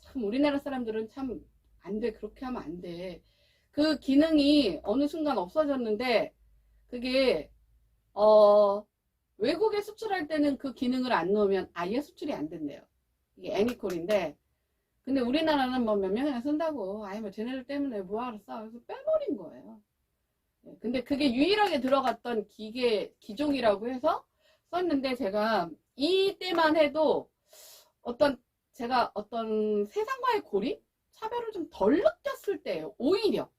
참 우리나라 사람들은 참 안 돼. 그렇게 하면 안 돼. 그 기능이 어느 순간 없어졌는데 그게 외국에 수출할 때는 그 기능을 안 넣으면 아예 수출이 안 된대요. 이게 애니콜인데 근데 우리나라는 뭐 몇 명이나 쓴다고 아예 뭐 쟤네들 때문에 뭐하러 써. 그래서 빼버린 거예요. 근데 그게 유일하게 들어갔던 기종이라고 해서 썼는데 제가 이때만 해도 제가 어떤 세상과의 고립? 차별을 좀 덜 느꼈을 때예요. 오히려.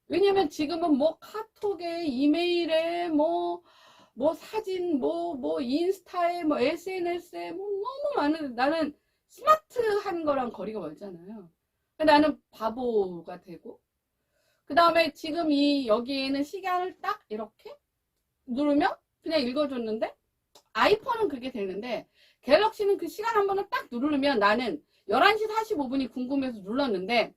왜냐면 지금은 뭐 카톡에, 이메일에, 뭐 사진, 인스타에, SNS에, 너무 많은데 나는 스마트한 거랑 거리가 멀잖아요. 나는 바보가 되고. 그 다음에 지금 여기에는 시간을 딱 이렇게 누르면 그냥 읽어줬는데, 아이폰은 그게 되는데, 갤럭시는 그 시간 한 번을 딱 누르면 나는 11시 45분이 궁금해서 눌렀는데,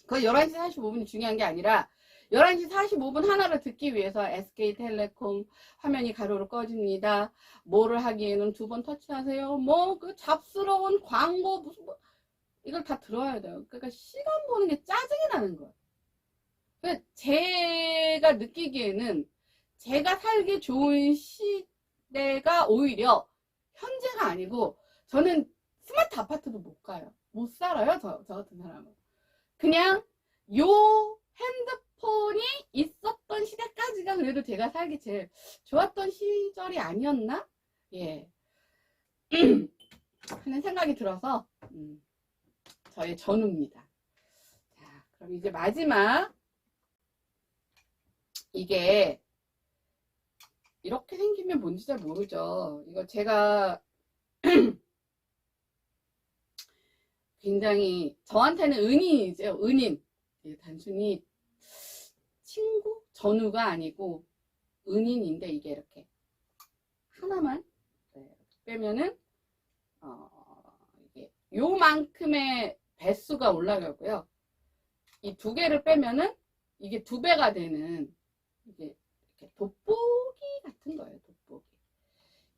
그 11시 45분이 중요한 게 아니라 11시 45분 하나를 듣기 위해서 SK텔레콤 화면이 가로로 꺼집니다. 뭐를 하기에는 2번 터치하세요. 그 잡스러운 광고 이걸 다 들어야 돼요. 그러니까 시간 보는 게 짜증이 나는 거예요. 그러니까 제가 느끼기에는 제가 살기 좋은 시대가 오히려 현재가 아니고 저는 스마트 아파트도 못 가요. 못 살아요. 저 같은 사람은. 그냥 요 핸드폰이 있었던 시대까지가 그래도 제가 살기 제일 좋았던 시절이 아니었나? 예. 하는 생각이 들어서 저의 전후입니다. 자, 그럼 이제 마지막 이게 이렇게 생기면 뭔지 잘 모르죠. 이거 제가 굉장히 저한테는 은인이죠. 은인. 단순히 친구? 전우가 아니고 은인인데 이게 이렇게 하나만 빼면은 이게 요만큼의 배수가 올라가고요. 이 2개를 빼면은 이게 2배가 되는 이게 이렇게 돋보기 같은 거예요. 돋보기.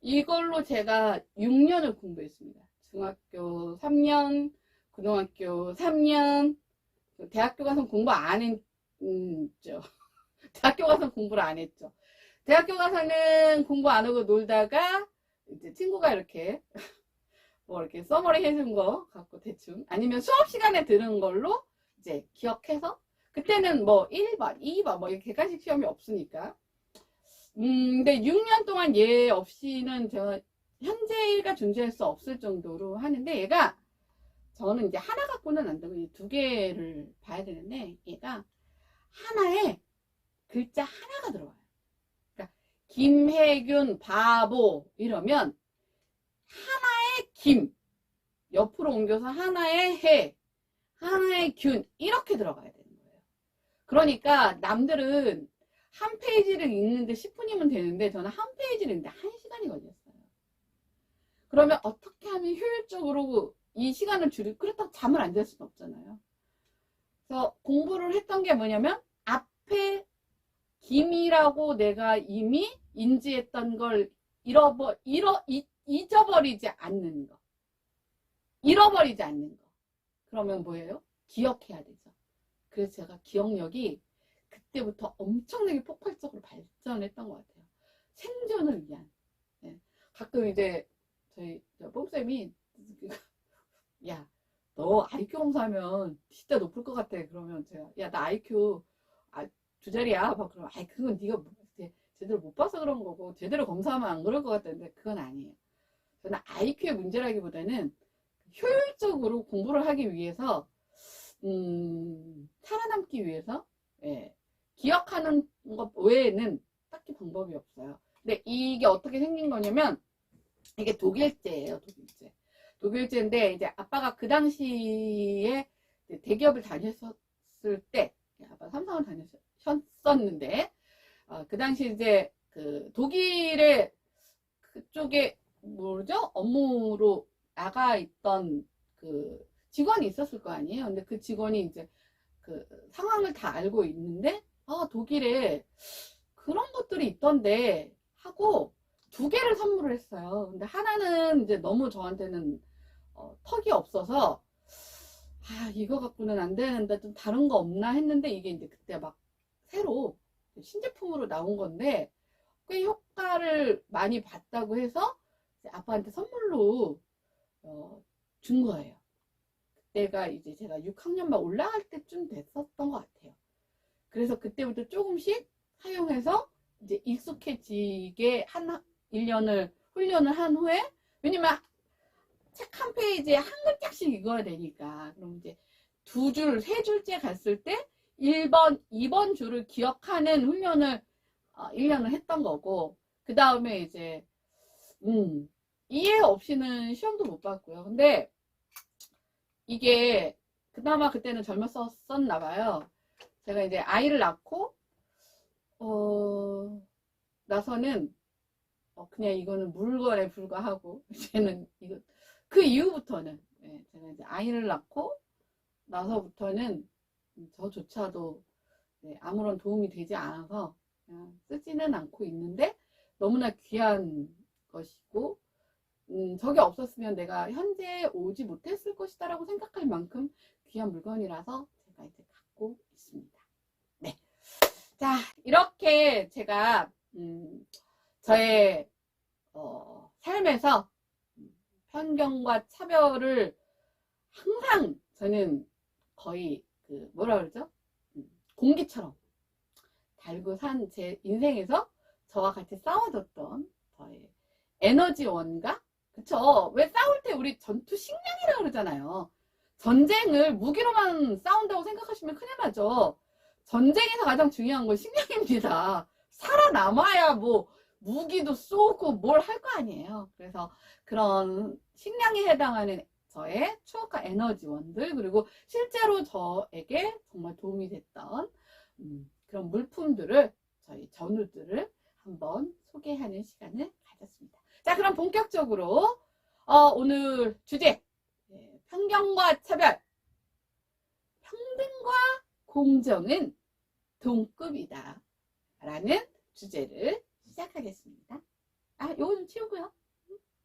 이걸로 제가 6년을 공부했습니다. 중학교 3년, 고등학교 3년, 대학교 가서 공부 안 했죠. 대학교 가서 공부를 안 했죠. 대학교 가서는 공부 안 하고 놀다가 이제 친구가 이렇게 이렇게 써머리 해준 거 갖고 대충 아니면 수업 시간에 들은 걸로 이제 기억해서 그때는 1번, 2번 이렇게 객관식 시험이 없으니까. 근데 6년 동안 얘 없이는 제가 현재가 존재할 수 없을 정도로 하는데 얘가 저는 이제 하나 갖고는 안 되고 2개를 봐야 되는데 얘가 하나에 글자 하나가 들어와요. 그러니까 김혜균 바보 이러면 하나의 김 옆으로 옮겨서 하나의 해 하나의 균 이렇게 들어가야 되는 거예요. 그러니까 남들은 한 페이지를 읽는데 10분이면 되는데 저는 한 페이지를 읽는데 1시간이 걸렸어요. 그러면 어떻게 하면 효율적으로 이 시간을 그렇다고 잠을 안 잘 수는 없잖아요. 그래서 공부를 했던 게 뭐냐면 앞에 김이라고 내가 이미 인지했던 걸 잊어버리지 않는 거. 잃어버리지 않는 거. 그러면 뭐예요? 기억해야 되죠. 그래서 제가 기억력이 그때부터 엄청나게 폭발적으로 발전했던 것 같아요. 생존을 위한. 네. 가끔 이제 저희 뽕쌤이 야 너 IQ 검사하면 진짜 높을 것 같아. 그러면 제가, 야, 나 IQ, 두 자리야. 막 그러면, 그건 네가 제대로 못 봐서 그런 거고, 제대로 검사하면 안 그럴 것 같다는데, 그건 아니에요. 저는 IQ의 문제라기보다는 효율적으로 공부를 하기 위해서, 살아남기 위해서, 예, 기억하는 것 외에는 딱히 방법이 없어요. 근데 이게 어떻게 생긴 거냐면, 이게 독일제예요, 독일제. 독일제인데, 이제 아빠가 그 당시에 대기업을 다녔을 때, 아빠 삼성을 다녔었는데, 그 당시 이제 그 독일의 그쪽에 뭐죠? 업무로 나가 있던 그 직원이 있었을 거 아니에요. 근데 그 직원이 이제 그 상황을 다 알고 있는데, 독일에 그런 것들이 있던데 하고 두 개를 선물을 했어요. 근데 하나는 이제 너무 저한테는 턱이 없어서, 이거 갖고는 안 되는데 좀 다른 거 없나 했는데, 이게 이제 그때 막 새로 신제품으로 나온 건데 꽤 효과를 많이 봤다고 해서 아빠한테 선물로 준 거예요. 그때가 이제 제가 6학년 막 올라갈 때쯤 됐었던 것 같아요. 그래서 그때부터 조금씩 사용해서 이제 익숙해지게 1년을 훈련을 한 후에, 왜냐면 책 한 페이지에 한 글자씩 읽어야 되니까, 그럼 이제 두 줄, 세 줄째 갔을 때 1번, 2번 줄을 기억하는 훈련을 1년을 했던 거고, 그 다음에 이제 이해 없이는 시험도 못 봤고요. 근데 이게 그나마 그때는 젊었었나 봐요. 제가 이제 아이를 낳고 나서는 그냥 이거는 물건에 불과하고, 이제는 이거 그 이후부터는, 제가 이제 아이를 낳고 나서부터는 저조차도 아무런 도움이 되지 않아서 그냥 쓰지는 않고 있는데, 너무나 귀한 것이고, 저게 없었으면 내가 현재 오지 못했을 것이다 라고 생각할 만큼 귀한 물건이라서 제가 이제 갖고 있습니다. 네. 자, 이렇게 제가 저의 삶에서 편견과 차별을 항상 저는 거의 그 뭐라 그러죠? 공기처럼 달고 산 제 인생에서 저와 같이 싸워줬던 저의 에너지원가? 그쵸? 왜 싸울 때 우리 전투 식량이라고 그러잖아요. 전쟁을 무기로만 싸운다고 생각하시면 큰일 나죠. 전쟁에서 가장 중요한 건 식량입니다. 살아남아야 뭐 무기도 쏘고 뭘 할 거 아니에요. 그래서 그런 식량에 해당하는 저의 추억과 에너지원들, 그리고 실제로 저에게 정말 도움이 됐던 그런 물품들을, 저희 전우들을 한번 소개하는 시간을 가졌습니다. 자, 그럼 본격적으로 오늘 주제, 편견과 차별, 평등과 공정은 동급이다 라는 주제를 시작하겠습니다. 요거 좀 치우고요.